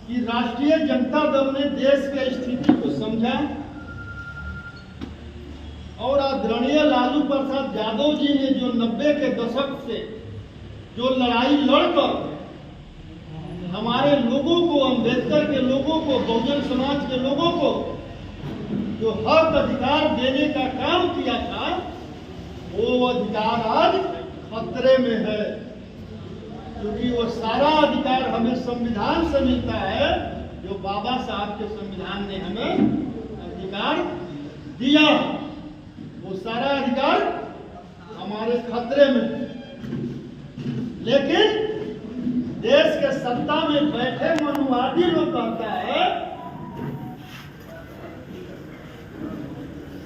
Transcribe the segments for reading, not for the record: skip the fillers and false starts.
कि राष्ट्रीय जनता दल ने देश के स्थिति को समझा और आदरणीय लालू प्रसाद यादव जी ने जो 90 के दशक से जो लड़ाई लड़कर हमारे लोगों को, अम्बेडकर के लोगों को, बहुजन समाज के लोगों को जो हक अधिकार देने का काम किया था, वो अधिकार आज खतरे में है, क्योंकि वो सारा अधिकार हमें संविधान से मिलता है, जो बाबा साहब के संविधान ने हमें अधिकार दिया। वो सारा अधिकार हमारे खतरे में है। लेकिन देश के सत्ता में बैठे मनुवादी लोग कहता है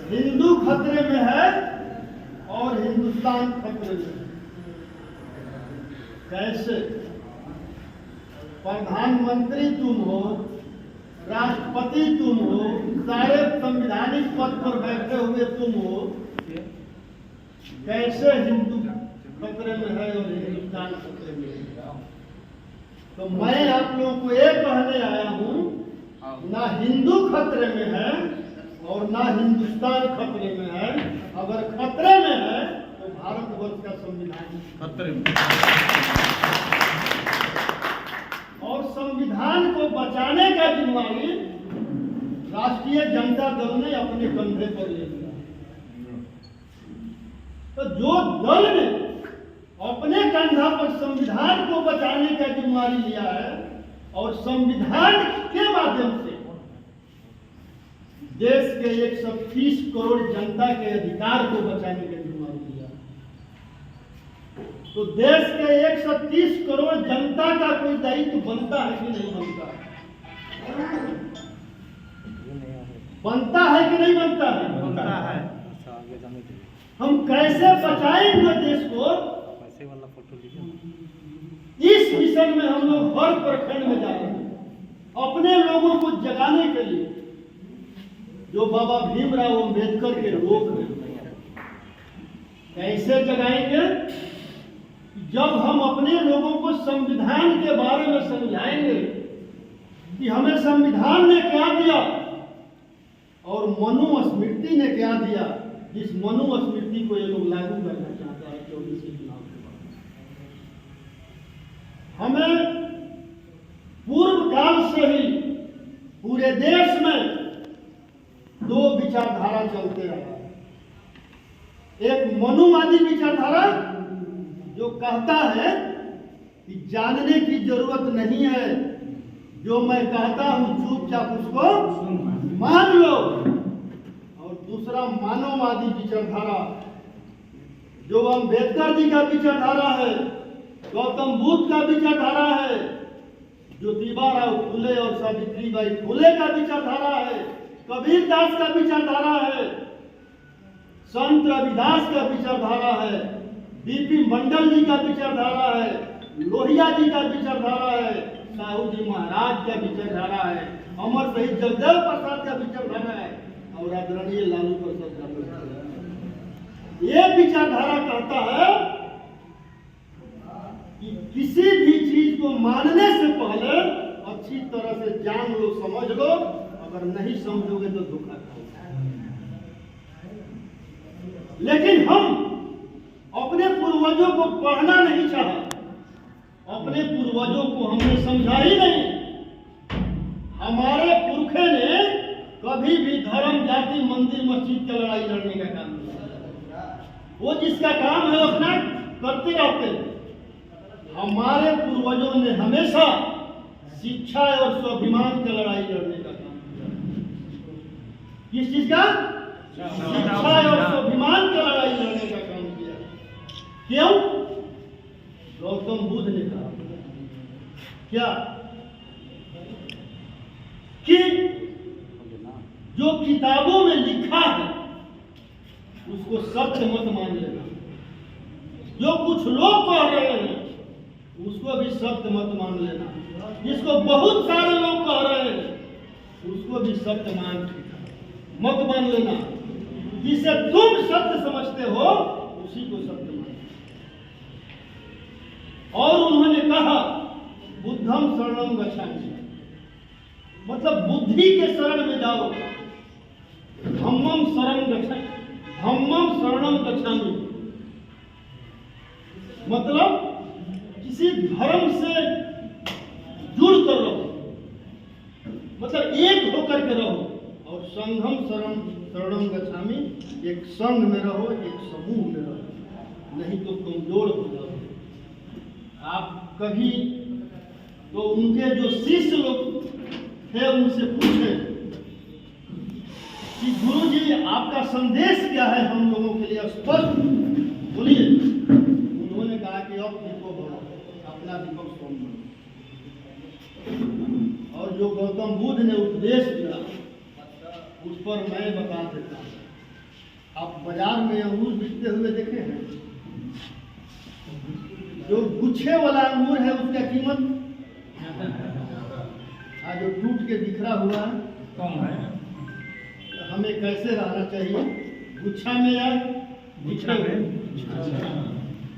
हिंदू खतरे में है और हिंदुस्तान खतरे में है। कैसे? प्रधानमंत्री तुम हो, राष्ट्रपति तुम हो, सारे संवैधानिक पद पर बैठे हुए तुम हो, कैसे हिंदू खतरे में है और हिंदुस्तान खतरे में है? तो मैं आप लोगों को ये कहने आया हूं, ना हिंदू खतरे में है और ना हिंदुस्तान खतरे में है। अगर खतरे में है तो भारतवर्ष का संविधान खतरे में। और संविधान को बचाने का जिम्मेदारी राष्ट्रीय जनता दल ने अपने कंधे पर ले लिया। तो जो दल ने अपने कंधा पर संविधान को बचाने का जिम्मेदारी लिया है और संविधान के माध्यम से देश के 130 करोड़ जनता के अधिकार को बचाने का जिम्मेदारी लिया, तो देश के 130 करोड़ जनता का कोई दायित्व बनता है कि नहीं बनता? बनता है कि नहीं बनता है? बनता है। हम कैसे बचाएंगे देश को, इस मिशन में हम लोग हर प्रखंड में जा रहे हैं अपने लोगों को जगाने के लिए, जो बाबा भीमराव अम्बेडकर के लोग हैं। कैसे जगाएंगे? जब हम अपने लोगों को संविधान के बारे में समझाएंगे कि हमें संविधान ने क्या दिया और मनुस्मृति ने क्या दिया, जिस मनुस्मृति को ये लोग लागू करना चाहता है 24 के चुनाव के बाद। हमें पूर्व काल से ही पूरे देश में दो विचारधारा चलते रहा। एक मनुवादी विचारधारा जो कहता है कि जानने की जरूरत नहीं है, जो मैं कहता हूं चुपचाप उसको मान लो। और दूसरा मानववादी विचारधारा जो अम्बेडकर जी का विचारधारा है, गौतम बुद्ध का विचारधारा है, ज्योतिबा फुले और सावित्रीबाई फुले का विचारधारा है, कबीर दास का विचारधारा है, संत रविदास का विचारधारा है, बीपी मंडल जी का विचारधारा है, लोहिया जी का विचारधारा है, साहू जी महाराज का विचारधारा है, अमर शहीद जगदेव प्रसाद का विचारधारा है और आदरणीय लालू प्रसाद का विचारधारा है। ये विचारधारा कहता है कि किसी भी चीज को मानने से पहले अच्छी तरह से जान लो, समझ लो। अगर नहीं समझोगे तो धोखा खाओगे। लेकिन हम अपने पूर्वजों को पढ़ना नहीं चाहा, अपने पूर्वजों को हमने समझा ही नहीं। हमारे पुरखे ने कभी भी धर्म, जाति, मंदिर, मस्जिद की लड़ाई लड़ने का काम नहीं किया। वो जिसका काम है अपना करते रहते हैं। हमारे पूर्वजों ने हमेशा शिक्षा और स्वाभिमान की लड़ाई लड़ने का काम किया। किस चीज का? शिक्षा और स्वाभिमान की लड़ाई लड़ने का काम किया। क्यों? गौतम बुद्ध ने कहा क्या कि जो किताबों में लिखा है उसको सत्य मत मान लेना, जो कुछ लोग कह रहे हैं उसको भी सत्य मत मान लेना, जिसको बहुत सारे लोग कह रहे हैं उसको भी सत्य मत मान लेना। जिसे तुम सत्य समझते हो उसी को सत्य मान। और उन्होंने कहा बुद्धम शरणम गच्छामि, मतलब बुद्धि के शरण में जाओ। धम्मम शरणम गच्छामि, मतलब किसी धर्म से जुड़ कर रहो, मतलब एक होकर के रहो। और संघम शरणम गच्छामि, एक संघ में रहो, एक समूह में रहो, नहीं तो कमजोर हो जाओ। आप कभी तो उनके जो शिष्य लोग थे उनसे पूछे कि गुरु जी आपका संदेश क्या है हम लोगों के लिए स्पष्ट बोलिए। उन्होंने कहा कि अब दीपक भरो, अपना दीपक सोम बनो। और जो गौतम बुद्ध ने उपदेश दिया उस पर मैं बता देता हूँ। आप बाजार में अंगूर बिकते हुए देखे हैं? जो गुच्छे वाला अंगूर है उसका कीमत आज जो टूट के बिखरा हुआ है कम है। हमें कैसे रहना चाहिए, गुच्छा में या गुच्छा में?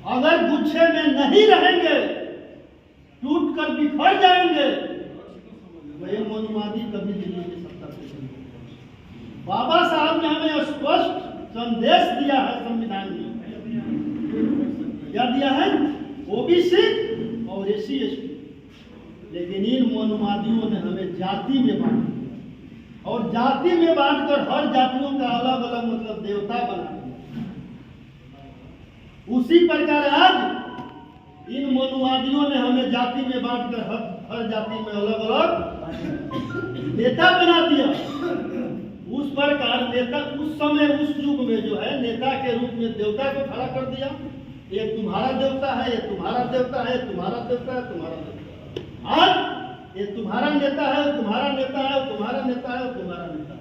अगर गुच्छे में नहीं रहेंगे, टूट कर बिखर जाएंगे, वही मनुवादी कभी दिल्ली की सत्ता से नहीं। बाबा साहब ने हमें स्पष्ट संदेश दिया है संविधान में, क्या दिया है? ओबीसी और एससी एसटी। लेकिन इन मनुवादियों ने हमें जाति में बांट दिया, और जाति में बांटकर हर जातियों का अलग अलग मतलब देवता बना दिया। उसी प्रकार आज इन मनुवादियों ने हमें जाति में बांटकर हर जाति में अलग अलग नेता बना दिया। उस प्रकार नेता उस समय उस युग में जो है नेता के रूप में देवता को खड़ा कर दिया। ये तुम्हारा देवता है, ये तुम्हारा देवता है, तुम्हारा देवता है, तुम्हारा देवता है। आज ये तुम्हारा नेता है, तुम्हारा नेता है, तुम्हारा नेता है, तुम्हारा नेता है।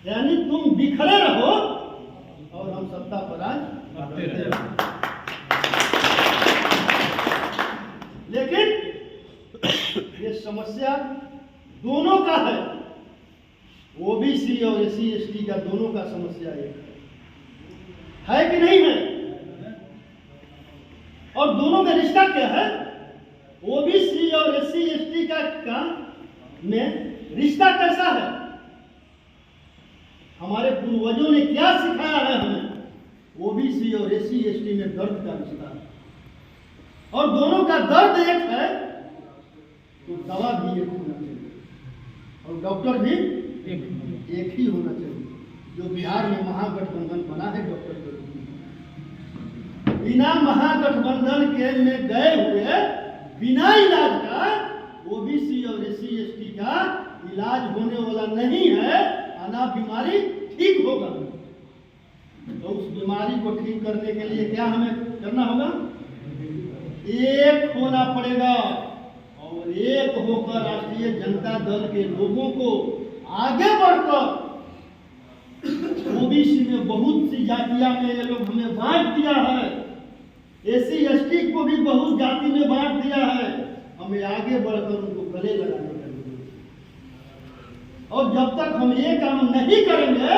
यानी तुम बिखरे रहो और हम सत्ता पर आज लेकिन ये समस्या दोनों का है, ओबीसी और एससी एसटी का दोनों का समस्या है कि नहीं है? और दोनों का रिश्ता क्या है? ओबीसी और एससी एसटी का में रिश्ता कैसा है? हमारे पूर्वजों ने क्या सिखाया है हमें? ओबीसी और एससी एसटी में दर्द का रिश्ता है, और दोनों का दर्द एक है तो दवा भी एक होना चाहिए और डॉक्टर भी एक ही होना चाहिए। जो बिहार में महागठबंधन बना है डॉक्टर के रूप में, बिना महागठबंधन के में गए हुए बिना इलाज का ओबीसी और एससी एसटी का इलाज होने वाला नहीं है। आना बीमारी ठीक होगा, तो उस बीमारी को ठीक करने के लिए क्या हमें करना होगा? एक होना पड़ेगा, और एक होकर राष्ट्रीय जनता दल के लोगों को आगे बढ़कर ओबीसी में बहुत सी जातियां में ये लोग हमें बांट दिया है, एससी एसटी को भी बहुत जाति में बांट दिया है। हमें आगे बढ़कर उनको गले लगाने का, और जब तक हम ये काम नहीं करेंगे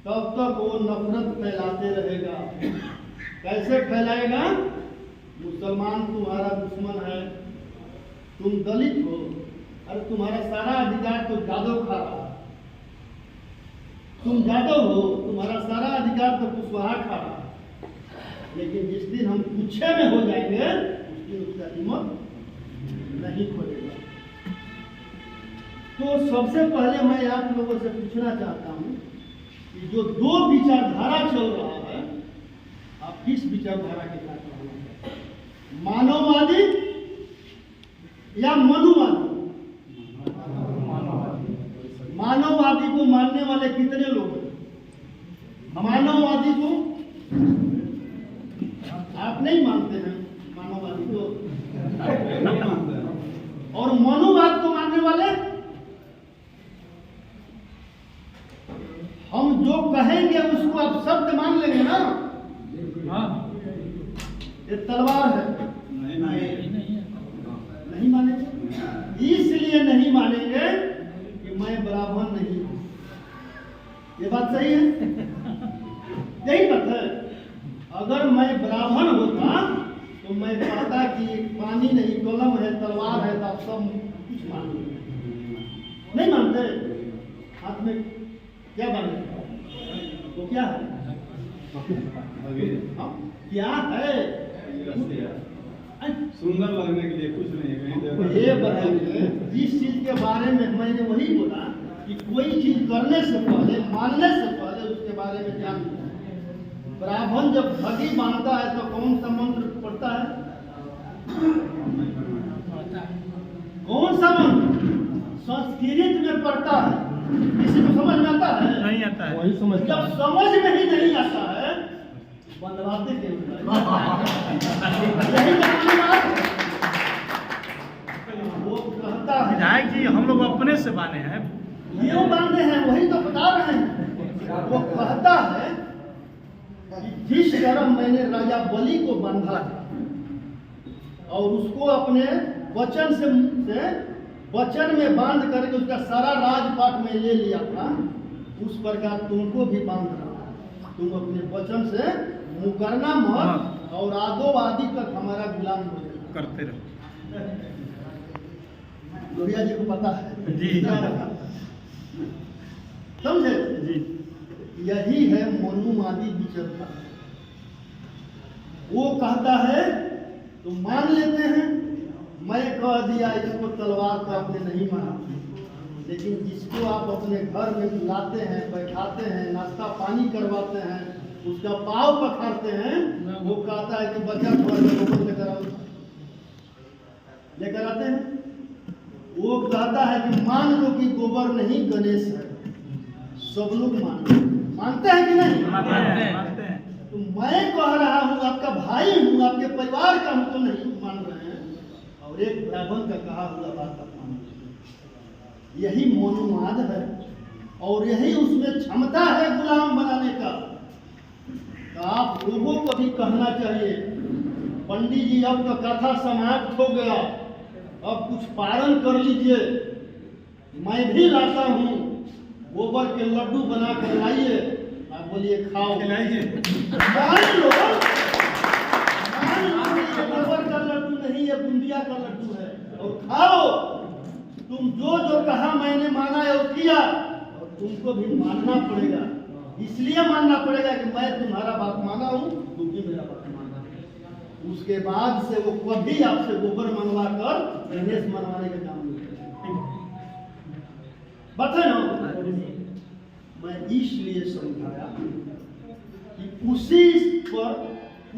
तब तक वो नफरत फैलाते रहेगा। कैसे फैलाएगा? मुसलमान तुम्हारा दुश्मन है, तुम दलित हो, अरे तुम्हारा सारा अधिकार तो जादव खा रहा है, तुम जादव हो, तुम्हारा सारा अधिकार तो कुशवाहा खा रहा है। लेकिन जिस दिन हम गुच्छे में हो जाएंगे उस दिन उसका हिम्मत नहीं खोलेगा। तो सबसे पहले मैं आप लोगों से पूछना चाहता हूं कि जो दो विचारधारा चल रहा है, आप किस विचारधारा के साथ रहना चाहते हैं? मानववादी या मनुवादी? मानववादी को मानने वाले कितने लोग हैं? मानववादी को आप नहीं मानते हैं, मानववादी को, और मनुवाद को मानने वाले? हम जो कहेंगे उसको आप शब्द मान लेंगे ना? ये तलवार है, नहीं मानेंगे। इसलिए नहीं मानेंगे कि मैं ब्राह्मण नहीं हूं। ये बात सही है, यही बात है। अगर मैं ब्राह्मण होता तो मैं कहता कि पानी नहीं कलम है, तलवार है, तो आप सब कुछ मान लेंगे। नहीं मानते? हाथ में क्या बांधे? वो क्या है? हाँ? क्या है? सुंदर लगने के लिए कुछ नहीं है। ये बताइए, जिस चीज के बारे में मैंने वही बोला कि कोई चीज करने से पहले, मानने से पहले उसके बारे में जान लो। ब्राह्मण जब घटी बांधता है तो कौन सा मंत्र पढ़ता है? कौन सा मंत्र? संस्कृत में पढ़ता है। किसी को समझ में आता है? नहीं आता है। वही समझ जब समझ में ही नहीं आता है, बंधवाते क्यों? यही तो बात। वो कहता है, विधायक जी हम लोग अपने से बाने हैं। क्यों बांधे हैं? वही तो बता रहे हैं। वो कहता है कि जिस तरह मैंने राजा बलि को बांधा और उसको अपने वचन में बांध करके उसका सारा राजपाट में ले लिया था, उस प्रकार तुमको भी बांध रहा। तुम अपने वचन से मुकरना मत और आदो आदि तक हमारा गुलाम हो जाए। करते रहो। लोहिया जी को पता है जी। समझे? जी। यही है मनुवादी विचरता। वो कहता है तो मान लेते हैं, मैं कह दिया इसको तलवार तो आपने नहीं माना, लेकिन जिसको आप अपने घर में बुलाते हैं, बैठाते हैं, नाश्ता पानी करवाते हैं, उसका पाव पखारते हैं, वो कहता है कि बच्चा थोड़ा सा गोबर लेकर आओ, लेकर आते हैं। वो कहता है कि मान लो कि गोबर नहीं गणेश है, सब लोग मानते हैं कि नहीं? मानते हैं। तो मैं कह रहा हूँ, आपका भाई हूँ, आपके परिवार का हूँ, तो नहीं मान रहे हैं, और एक ब्राह्मण का कहा हुआ बात आप मान रहे हैं। यही मनुवाद है और यही उसमें क्षमता है गुलाम बनाने का। तो आप लोगों को भी कहना चाहिए, पंडित जी अब तो कथा समाप्त हो गया, अब कुछ पारण कर लीजिए, मैं भी लाता हूँ, गोबर के लड्डू बना कर लाइए, आप बोलिए खाओ। खिलाइए। मान लो ये गोबर का लड्डू नहीं, ये बुंदिया का लड्डू है, और खाओ। तुम जो जो कहा मैंने माना और किया, और तुमको भी मानना पड़ेगा। इसलिए मानना पड़ेगा कि मैं तुम्हारा बात माना हूँ, तुम भी मेरा बात माना। उसके बाद से वो कभी आपसे गोबर मंगवा कर गणेश मनवाने का काम नहीं करेगा। बात है ना? मैं इसलिए समझाया कि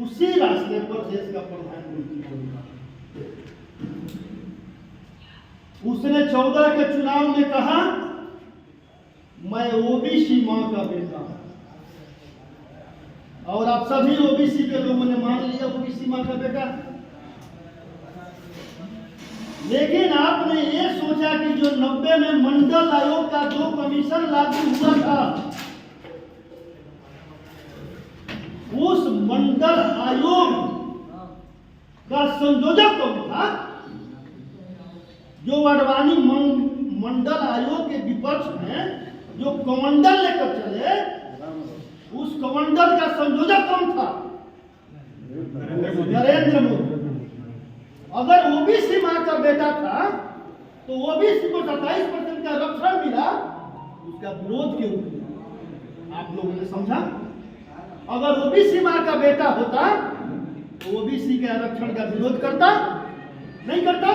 उसी रास्ते पर देश का प्रधानमंत्री होगा। उसने 14 के चुनाव में कहा मैं ओबीसी मां का बेटा हूं, और आप सभी ओबीसी के लोगों ने मान लिया ओबीसी मां का बेटा। लेकिन आपने ये सोचा कि जो 90 में मंडल आयोग का जो कमीशन लागू हुआ था, उस मंडल आयोग का संयोजक कौन था? जो अडवाणी मंडल आयोग के विपक्ष में जो कमंडल लेकर चले, उस कमंडल का संयोजक कौन था? नरेंद्र मोदी। अगर ओबीसी मां का बेटा था तो ओबीसी को 27% का आरक्षण मिला, उसका विरोध क्यों किया? आप लोगों ने समझा? अगर ओबीसी मां का बेटा होता तो ओबीसी के आरक्षण का विरोध करता? नहीं करता।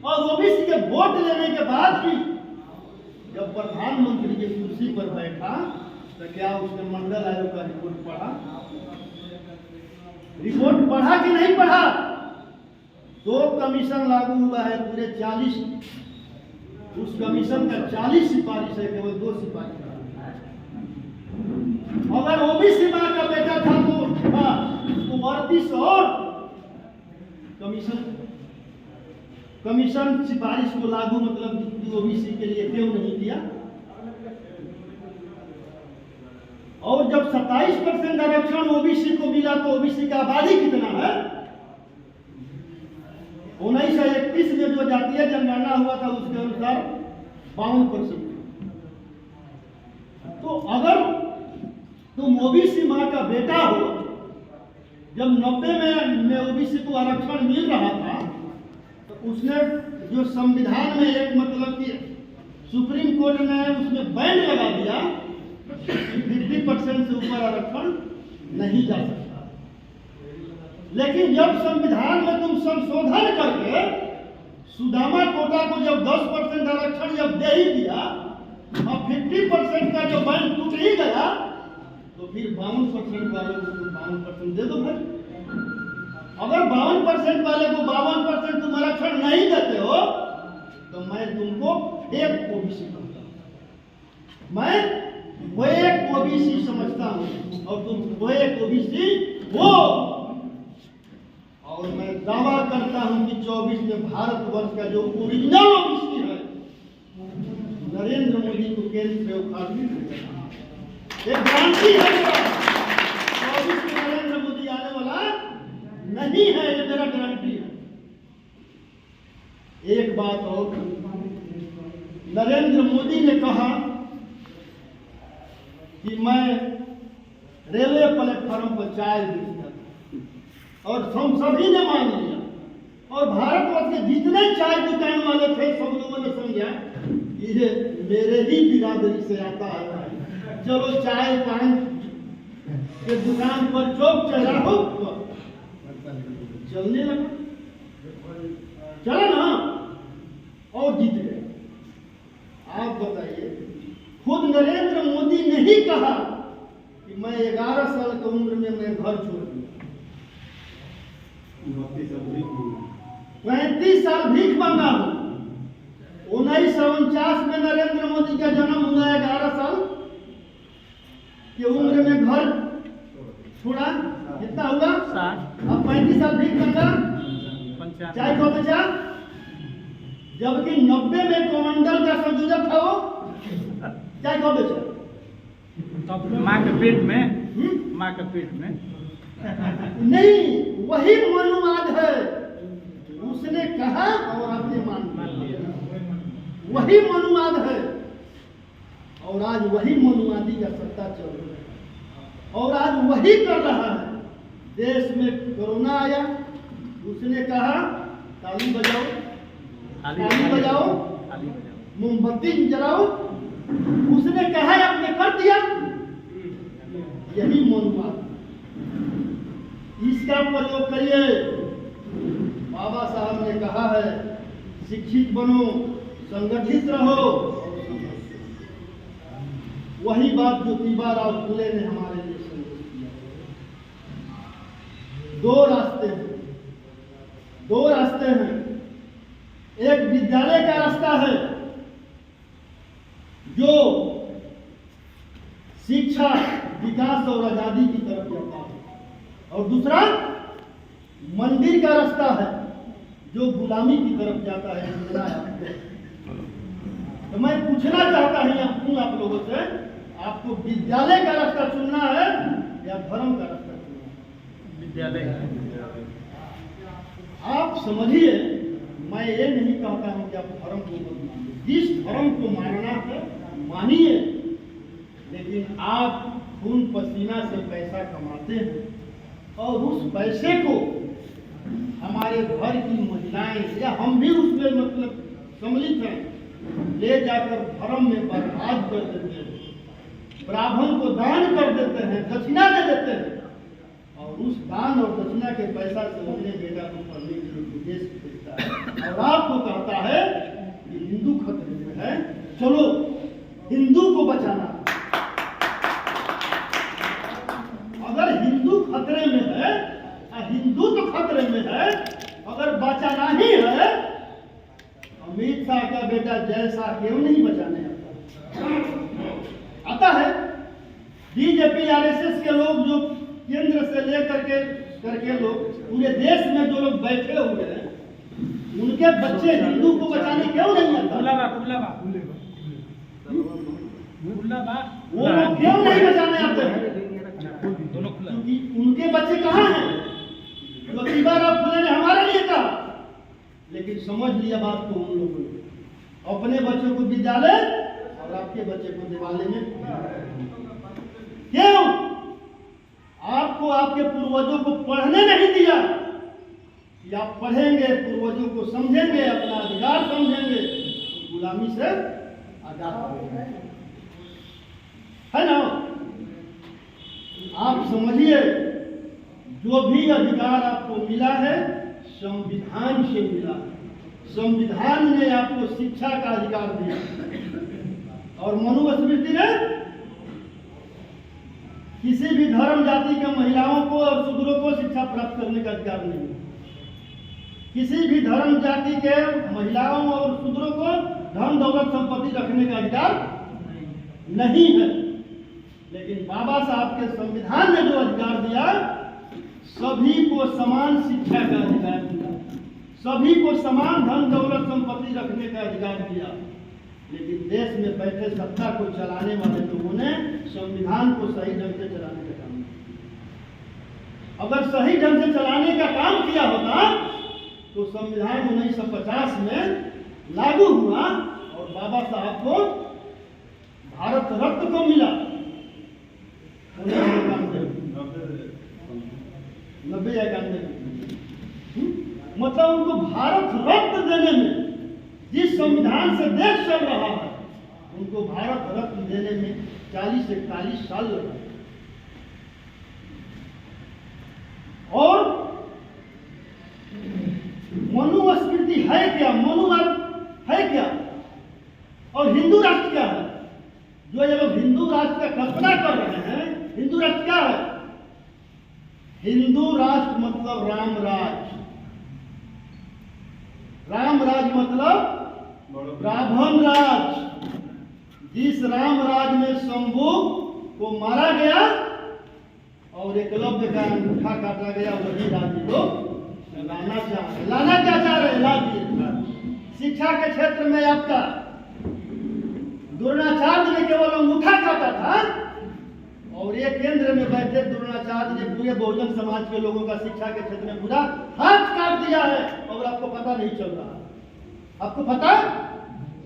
और ओबीसी के वोट लेने के बाद भी जब प्रधानमंत्री की कुर्सी पर बैठा तो क्या उसने मंडल आयोग का रिपोर्ट पढ़ा? रिपोर्ट पढ़ा कि नहीं पढ़ा? 2 कमीशन लागू हुआ है पूरे 40, उस कमीशन का 40 सिफारिश है, केवल 2 सिफारिश। अगर ओबीसी मां का बेटा था तो 38 और कमीशन सिफारिश को लागू मतलब ओबीसी के लिए क्यों नहीं किया? और जब 27% आरक्षण ओबीसी को मिला तो ओबीसी का आबादी कितना है? 1931 में जो जातीय जनगणना हुआ था उसके अनुसार 52%। तो अगर तुम ओबीसी मां का बेटा हो, जब 90 में ओबीसी को आरक्षण मिल रहा था, तो उसने जो संविधान में एक मतलब कि सुप्रीम कोर्ट ने उसमें बैन लगा दिया कि 50% से ऊपर आरक्षण नहीं जा सकता। लेकिन जब संविधान में तुम संशोधन करके सुदामा कोटा को जब 10% आरक्षण जब दे ही दिया और 50% का जो बैन टूट ही गया, तो फिर 52% वाले को तुम 52% दे दो भाई। अगर 52% वाले को 52% तुम आरक्षण नहीं देते हो तो मैं तुमको एक ओबीसी कहता हूं। मैं वो एक ओबीसी समझता हूं और तुम वो एक ओबीसी हो। और मैं दावा करता हूं कि 24 में भारतवर्ष का जो ओरिजिनल ओबीसी है नरेंद्र मोदी को केंद्र से उखाड़ एक गारंटी है मेरा। 24 में नरेंद्र मोदी आने वाला नहीं है, ये मेरा गारंटी है। एक बात और, नरेंद्र मोदी ने कहा कि मैं रेलवे प्लेटफॉर्म पर चाय बेचता था और हम सभी ने मान लिया और भारतवर्ष के जितने चाय दुकान वाले थे सब लोगों ने समझा कि ये मेरे ही बिरादरी से आता है। चलो चाय पान के दुकान पर चौक चौराहो चलने लगा, चला ना और जीत गए। आप बताइए, खुद नरेंद्र मोदी ने ही कहा कि मैं 11 साल की उम्र में मैं घर छोड़ दिया, 35 साल भीख मांगा हूं। 1949 में नरेंद्र मोदी का जन्म हुआ, 11 साल की उम्र में घर छोड़ा, कितना हुआ 60। अब 35 साल भीख मांगा, चाय को बेचा, जबकि 90 में कमंडल का संयोजक था वो, चाय को बेचा माँ के पेट में, माँ के पेट में नहीं, वही मनुवाद है। उसने कहा और आपने मान लिया, वही मनुवाद है। और आज वही मनुवादी का सत्ता चल रहा है और आज वही कर रहा है। देश में कोरोना आया, उसने कहा ताली बजाओ, ताली बजाओ, मोमबत्ती जलाओ, उसने कहा आपने कर दिया। यही मनुवाद, इसका प्रयोग करिए। बाबा साहब ने कहा है शिक्षित बनो, संगठित रहो। वही बात ज्योतिबा फुले ने हमारे लिए संदेश दिया। दो रास्ते हैं। एक विद्यालय का रास्ता है जो शिक्षा, विकास और आजादी की तरफ जाता है और दूसरा मंदिर का रास्ता है जो गुलामी की तरफ जाता है। तो मैं पूछना चाहता हूं आप लोगों से, आपको विद्यालय का रास्ता चुनना है या धर्म का रास्ता चुनना है? विद्यालय। आप समझिए, मैं ये नहीं कहता हूं कि आप धर्म को मत मानिए, जिस धर्म को मानना है मानिए, लेकिन आप खून पसीना से पैसा कमाते हैं और उस पैसे को हमारे घर की महिलाएं या हम भी उसमें मतलब सम्मिलित हैं, ले जाकर धर्म में बर्बाद कर देते हैं, ब्राह्मण को दान कर देते हैं, दक्षिणा दे देते हैं और उस दान और दक्षिणा के पैसा से अपने बेटा को पढ़ने के लिए विदेश भेजता है और आपको कहता है कि हिंदू खतरे में है, चलो हिंदू को बचाना। अगर हिंदू खतरे में है, हिंदू तो खतरे में है, अगर बचाना ही है, अमित शाह का बेटा जय शाह क्यों नहीं बचाने आता है? बीजेपी आरएसएस के लोग जो केंद्र से लेकर के लोग पूरे देश में जो लोग बैठे हुए हैं, उनके बच्चे हिंदू को बचाने क्यों नहीं आता? वो लोग क्यों नहीं बचाने आते हैं? क्योंकि उनके बच्चे कहाँ हैं? ज्योतिबा फुले ने हमारे लिए कहा, लेकिन समझ लिया बात को उन लोगों ने, अपने बच्चों को विद्यालय और आपके बच्चे को दिवाली में। क्यों? आपको आपके पूर्वजों को पढ़ने नहीं दिया कि आप पढ़ेंगे, पूर्वजों को समझेंगे, अपना अधिकार समझेंगे, तो गुलामी से आजाद है ना। आप समझिए, जो भी अधिकार आपको मिला है संविधान से मिला है। संविधान ने आपको शिक्षा का अधिकार दिया और मनुस्मृति ने किसी भी धर्म जाति के महिलाओं को और शूद्रों को शिक्षा प्राप्त करने का अधिकार नहीं है। किसी भी धर्म जाति के महिलाओं और शूद्रों को धन दौलत संपत्ति रखने का अधिकार नहीं है। लेकिन बाबा साहब के संविधान ने जो अधिकार दिया, सभी को समान शिक्षा का अधिकार दिया, सभी को समान धन दौलत संपत्ति रखने का अधिकार दिया। लेकिन देश में बैठे सत्ता को चलाने वाले लोगों ने संविधान को सही ढंग से चलाने का काम किया। अगर सही ढंग से चलाने का काम किया होता तो संविधान 1950 में लागू हुआ और बाबा साहब को भारत रत्न को मिला 1991 मतलब उनको भारत रत्न देने में, जिस संविधान से देश चल रहा है, उनको भारत रत्न देने में 40 से 41 साल लगा। और मनुस्मृति है क्या, मनुवाद है क्या, और हिंदू राष्ट्र क्या है? जो ये लोग हिंदू राष्ट्र का कल्पना कर रहे हैं, हिंदू राष्ट्र क्या है? हिंदू राष्ट्र मतलब राम राज। राम राज मतलब ब्राह्मण राज। जिस राम राज में शंभु को मारा गया और एकलव्य का अंगूठा काटा गया, वही राज लोग लाना क्या चाह रहे हैं? शिक्षा के क्षेत्र में आपका द्रोणाचार्य ने केवल अंगूठा काटा था और ये केंद्र में बैठे द्रोणाचार्य ने पूरे बहुजन समाज के लोगों का शिक्षा के क्षेत्र में पूरा हाथ काट दिया है और आपको पता नहीं चल रहा है। आपको पता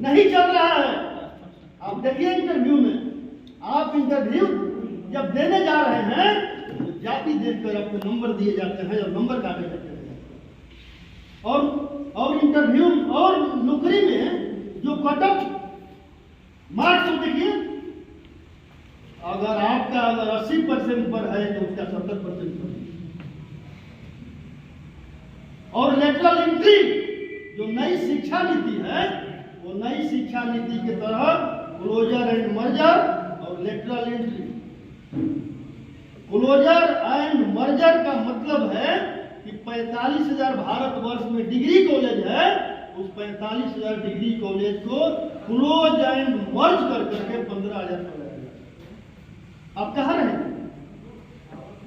नहीं चल रहा है। आप देखिए इंटरव्यू में, आप इंटरव्यू जब देने जा रहे हैं तो जाति देखकर आपको नंबर दिए जाते हैं और नंबर काटे जाते हैं। और इंटरव्यू और नौकरी में जो कटअप मार्क्स देखिए, अगर आपका 80% पर है तो उसका 70% पर। और लेटरल एंट्री जो नई शिक्षा नीति है, वो नई शिक्षा नीति के तहत क्लोजर एंड मर्जर और lateral entry. Closer and merger का मतलब है कि 45,000 भारतवर्ष में डिग्री कॉलेज है, उस 45,000 डिग्री कॉलेज को क्लोज एंड मर्ज कर करके 15,000 कर दिया। आप कहाँ रहे?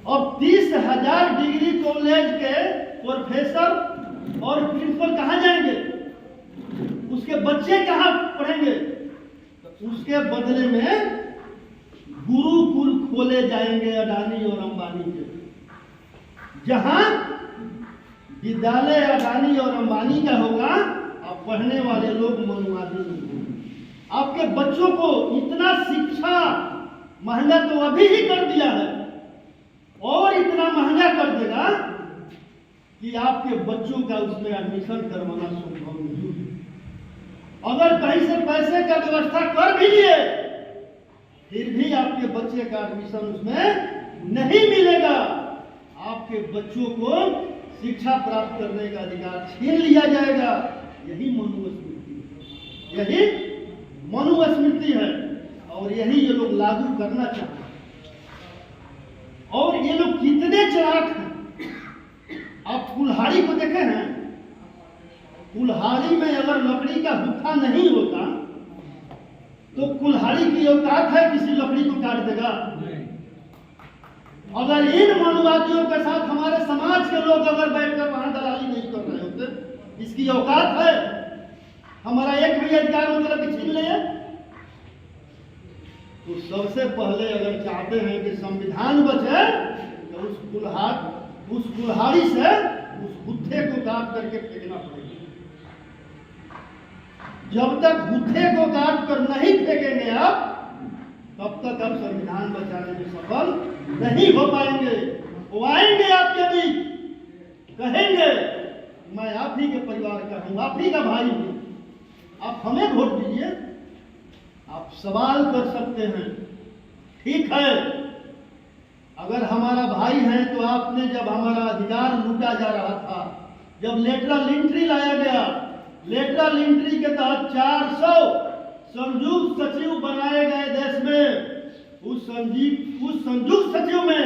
और 30,000 डिग्री कॉलेज के प्रोफेसर और प्रिंसिपल कहाँ जाएंगे? उसके बच्चे कहाँ पढ़ेंगे? तो उसके बदले में गुरुकुल खोले जाएंगे अडानी और अंबानी के, जहां विद्यालय अडानी और अंबानी का होगा। अब पढ़ने वाले लोग मनुवादी होंगे। आपके बच्चों को इतना शिक्षा महंगा तो अभी ही कर दिया है और इतना महंगा कर देगा कि आपके बच्चों का उसमें एडमिशन करवाना संभव नहीं है। अगर कहीं से पैसे का व्यवस्था कर भी लिए फिर भी आपके बच्चे का एडमिशन उसमें नहीं मिलेगा। आपके बच्चों को शिक्षा प्राप्त करने का अधिकार छीन लिया जाएगा। यही मनुस्मृति है, यही मनुस्मृति है और यही ये लोग लागू करना चाहते हैं। और ये लोग कितने चालाक हैं। आप कुल्हाड़ी को देखे हैं? कुल्हाड़ी में अगर लकड़ी का गुत्था नहीं होता तो कुल्हाड़ी की औकात है किसी लकड़ी को काट देगा? अगर इन मनुवादियों के साथ हमारे समाज के लोग अगर बैठकर वहां दलाली नहीं कर रहे होते, इसकी औकात है हमारा एक भी अधिकार मतलब कि छीन ले। तो सबसे पहले अगर चाहते हैं कि संविधान बचे तो उस कुल्हाड़ी से उस गुत्थे को काट करके फेंकना पड़ेगा। जब तक गुत्थे को काट कर नहीं फेंकेंगे आप, तब तक आप संविधान बचाने में सफल नहीं हो पाएंगे। वो आएंगे आपके बीच, कहेंगे मैं आप ही के परिवार का हूं, आप ही का भाई हूं, आप हमें वोट दीजिए। आप सवाल कर सकते हैं, ठीक है। अगर हमारा भाई है तो आपने जब हमारा अधिकार लूटा जा रहा था, जब लेटरल एंट्री लाया गया, लेटरल एंट्री के तहत 400 संयुक्त सचिव बनाए गए देश में, उस संयुक्त सचिव में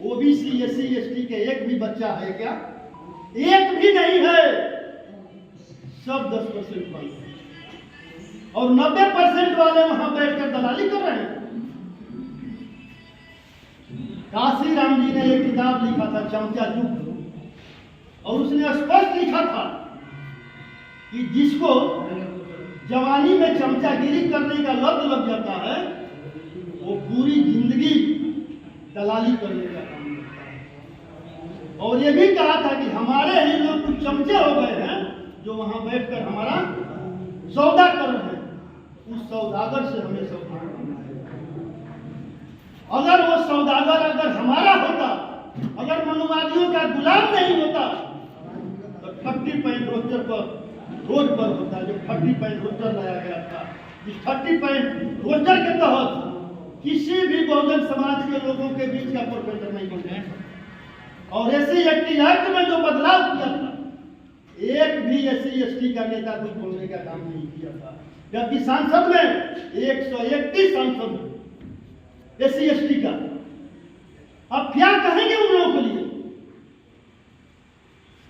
ओबीसी एससी एसटी के एक भी बच्चा है क्या? एक भी नहीं है। सब 10% वाले और 90% वाले वहां बैठकर दलाली कर रहे हैं। काशी राम जी ने एक किताब लिखा था चमचा युग, और उसने स्पष्ट लिखा था कि जिसको जवानी में चमचागिरी करने का लत लग जाता है वो पूरी जिंदगी दलाली करने का काम करता है। और ये भी कहा था कि हमारे ही लोग कुछ चमचे हो गए हैं जो वहां बैठकर हमारा सौदा कर रहे हैं। उस सौदागर से हमें सावधान रहना है। अगर वो सौदागर अगर हमारा होता, अगर मनुवादियों का गुलाम नहीं होता, तो 30 पॉइंट रोस्टर पर रोड पर होता। जो 30 पॉइंट रोस्टर लाया गया था, इस 30 पॉइंट रोस्टर के तहत किसी भी बहुजन समाज के लोगों के बीच का प्रोफेसर नहीं बन गए। और एससी एसटी एक्ट में जो बदलाव किया था, एक भी एससी एसटी का नेता कुछ बोलने का काम नहीं किया था, जबकि सांसद में 131 सांसद एससी एसटी का। अब क्या कहेंगे उन लोगों के लिए?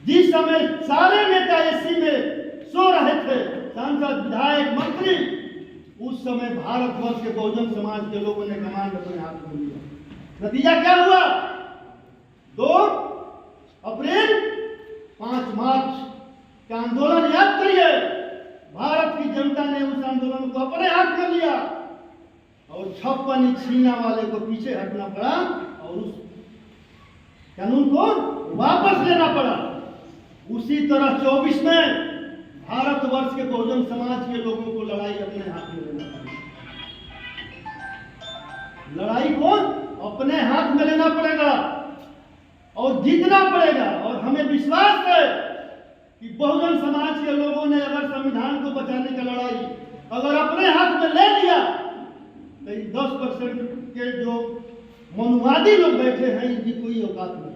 जिस समय सारे नेता एससी में सो रहे थे, सांसद विधायक मंत्री, उस समय भारतवर्ष के बहुजन समाज के लोगों ने कमांड अपने हाथ में लिया। नतीजा क्या हुआ? 2 अप्रैल 5 मार्च का आंदोलन याद करिए। भारत की जनता ने उस आंदोलन को अपने हाथ में लिया और 56 छीना वाले को पीछे हटना पड़ा और उस कानून को वापस लेना पड़ा। उसी तरह 24 में भारतवर्ष के बहुजन समाज के लोगों को लड़ाई अपने हाथ में लेना पड़ेगा। लड़ाई को अपने हाथ में लेना पड़ेगा और जीतना पड़ेगा। और हमें विश्वास है कि बहुजन समाज के लोगों ने अगर संविधान को बचाने का लड़ाई अगर अपने हाथ में ले लिया, तो 10% के जो मनुवादी लोग बैठे हैं इनकी कोई औकात नहीं,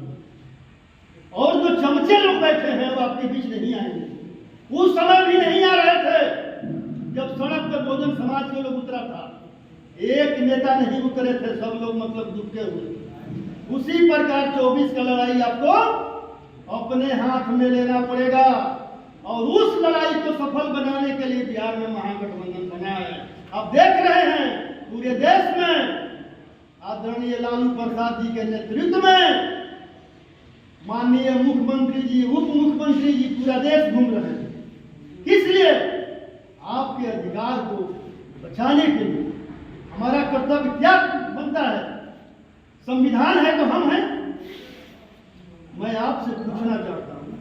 और जो चमचे लोग बैठे हैं वो आपके बीच नहीं आएंगे। उस समय भी नहीं आ रहे थे जब सड़क पर बहुजन समाज के लोग उतरा था। एक नेता नहीं उतरे थे, सब लोग मतलब दुखे हुए। उसी प्रकार 24 का लड़ाई आपको अपने हाथ में लेना पड़ेगा और उस लड़ाई को सफल बनाने के लिए बिहार में महागठबंधन बना है। आप देख रहे हैं पूरे देश में आदरणीय लालू प्रसाद जी के नेतृत्व में माननीय मुख्यमंत्री जी, उप मुख्यमंत्री जी पूरा देश घूम रहे हैं। किस लिए? आपके अधिकार को बचाने के लिए। हमारा कर्तव्य क्या बनता है? संविधान है तो हम हैं। मैं आपसे पूछना चाहता हूं,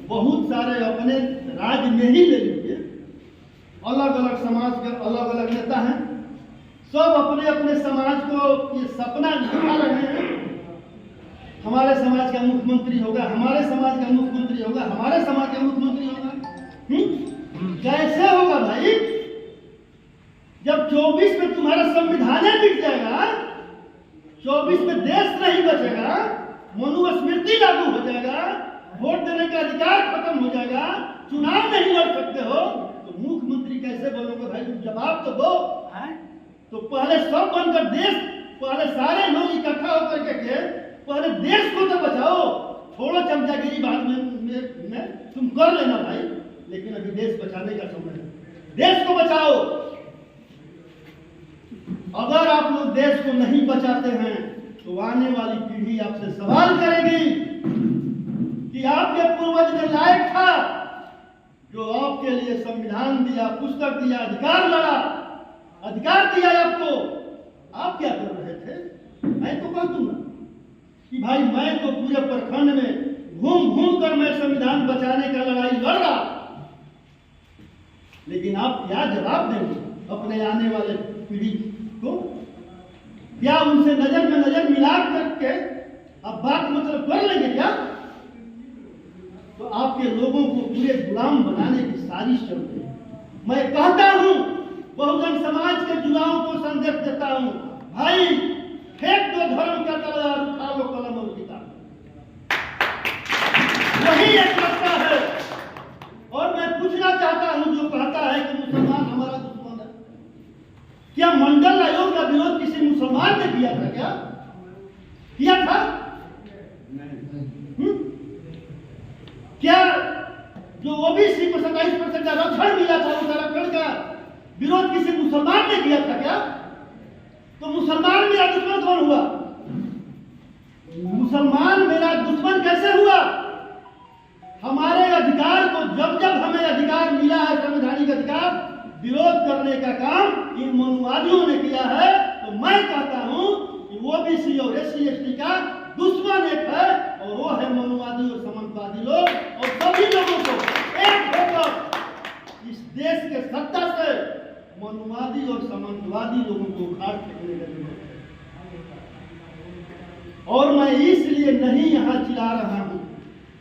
बहुत सारे अपने राज्य में ही ले लीजिए, अलग अलग समाज के अलग अलग नेता हैं, सब अपने अपने समाज को ये सपना दिखा रहे हैं, हमारे समाज का मुख्यमंत्री होगा, हमारे समाज का मुख्यमंत्री होगा, हमारे समाज का मुख्यमंत्री होगा। कैसे होगा भाई? जब 24 में तुम्हारा संविधान मिट जाएगा, 24 में देश नहीं बचेगा, मनुस्मृति लागू हो जाएगा, वोट देने का अधिकार खत्म हो जाएगा, चुनाव नहीं लड़ सकते हो, तो मुख्यमंत्री कैसे बनोगे भाई? तुम जवाब तो दो। तो पहले सब बनकर देश, पहले सारे लोग इकट्ठा होकर के पहले देश को तो बचाओ। छोड़ो चमचागिरी बाद में तुम कर लेना भाई, लेकिन अभी देश बचाने का समय है। देश को बचाओ। अगर आप लोग देश को नहीं बचाते हैं तो आने वाली पीढ़ी आपसे सवाल करेगी कि आपके पूर्वज ने लायक था जो आपके लिए संविधान दिया, पुस्तक दिया, अधिकार लड़ा, अधिकार दिया आपको, आप क्या कर रहे थे? मैं तो कह दूंगा कि भाई मैं तो पूरे प्रखंड में घूम घूम कर मैं संविधान बचाने का लड़ाई लड़ रहा, लेकिन आप क्या जवाब देंगे अपने आने वाले पीढ़ी को? क्या उनसे नजर में नजर मिला करके अब बात मतलब कर लेंगे क्या? तो आपके लोगों को पूरे गुलाम बनाने की साजिश चल रही है। मैं कहता हूं बहुजन समाज के युवाओं को संदेश देता हूं, भाई फेंक दो धर्म का तलवार, उठा लो कलम और किताब। वही एक रास्ता है। और मैं पूछना चाहता हूं, जो कहता है कि मुसलमान हमारा दुश्मन है, क्या मंडल आयोग का विरोध किसी मुसलमान ने किया था? क्या किया था? क्या जो ओबीसी को 27% का आरक्षण मिला था, उस आरक्षण का विरोध किसी मुसलमान ने किया था? क्या तो मुसलमान मेरा दुश्मन कौन हुआ? मुसलमान मेरा दुश्मन कैसे हुआ? हमारे अधिकार को, जब जब हमें अधिकार मिला है, संवैधानिक अधिकार, विरोध करने का काम इन मनुवादियों ने किया है। तो मैं कहता हूं कि ओबीसी और SC/ST का दुश्मन एक है, और वो है मनुवादी और समाजवादी लोग। और सभी लोगों को एक होकर इस देश के सत्ता से मनुवादी और समाजवादी लोगों को उखाड़ फेंकने का जरूरत है। और मैं इसलिए नहीं यहां चिल्ला रहा हूं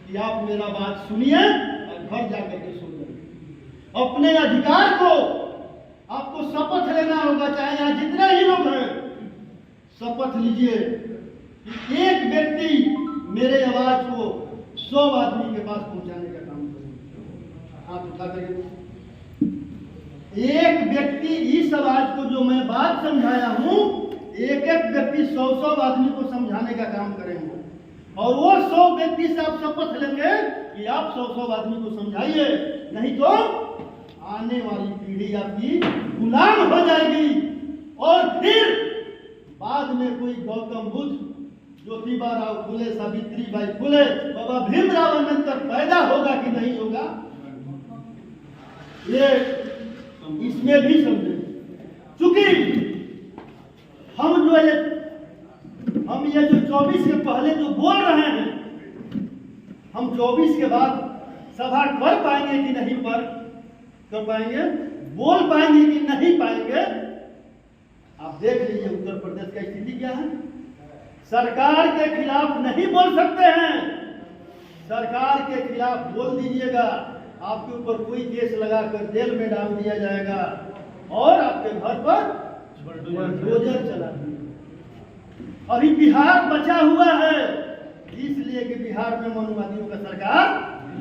कि आप मेरा बात सुनिए और घर जाकर के सुन लें। अपने अधिकार को आपको शपथ लेना होगा, चाहे यहाँ जितने ही लोग हैं, शपथ लीजिए कि एक व्यक्ति मेरे आवाज को 100 आदमी के पास पहुंचाने का काम करेगा। हाथ उठा करके एक व्यक्ति इस आवाज को, जो मैं बात समझाया हूं, एक एक व्यक्ति 100 आदमी को समझाने का काम करेंगे। और वो 100 व्यक्ति से आप शपथ लेंगे कि आप 100 आदमी को समझाइए, नहीं तो आने वाली पीढ़ी आपकी गुलाम हो जाएगी। और फिर बाद में कोई गौतम बुद्ध, ज्योतिबा राव फुले, सावित्रीबाई फुले, बाबा भीमराव अम्बेडकर पैदा होगा कि नहीं होगा, ये इसमें भी समझे। चूंकि हम ये जो 24 के पहले जो बोल रहे हैं, हम 24 के बाद सभा कर पाएंगे कि नहीं कर पाएंगे, बोल पाएंगे कि नहीं पाएंगे। आप देख लीजिए उत्तर प्रदेश का स्थिति क्या है। सरकार के खिलाफ नहीं बोल सकते हैं। सरकार के खिलाफ बोल दीजिएगा, आपके ऊपर कोई केस लगाकर जेल में डाल दिया जाएगा और आपके घर पर बुलडोजर चला दिया। अभी बिहार बचा हुआ है, इसलिए कि बिहार में मनुवादियों का सरकार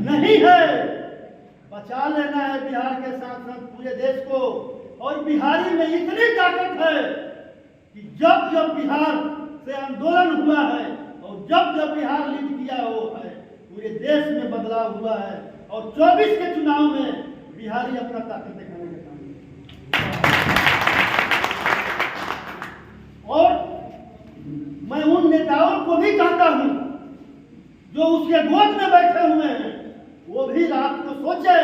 नहीं है। बचा लेना है बिहार के साथ साथ पूरे देश को। और बिहारी में इतनी ताकत है कि जब जब बिहार से आंदोलन हुआ है और जब जब बिहार लीड किया हो है, पूरे देश में बदलाव हुआ है। और 24 के चुनाव में बिहारी अपना ताकत दिखाने का काम किया। और मैं उन नेताओं को भी कहता हूं जो उसके गोद में बैठे हुए हैं, वो भी रात को सोचे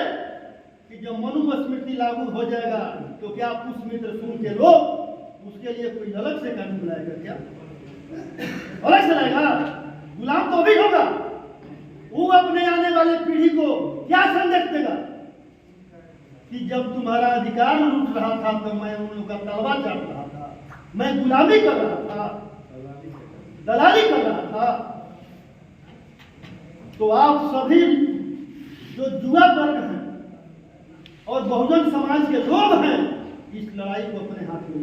कि जब मनुस्मृति लागू हो जाएगा तो क्या पुष्मित्र सुन के लोग उसके लिए कोई अलग से कानून लाएगा? क्या अलग से लाएगा? गुलाम तो भी होगा। वो अपने आने वाले पीढ़ी को क्या संदेश देगा कि जब तुम्हारा अधिकार लूट रहा था तो मैं उन लोगों का तलवा चाट रहा था, मैं गुलामी कर रहा था, दलाली कर रहा था। तो आप सभी जो युवा वर्ग हैं और बहुजन समाज के लोग हैं, इस लड़ाई को अपने हाथ में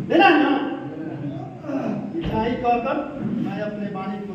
लेना है ना। इतना ही कहकर मैं अपने वाणी को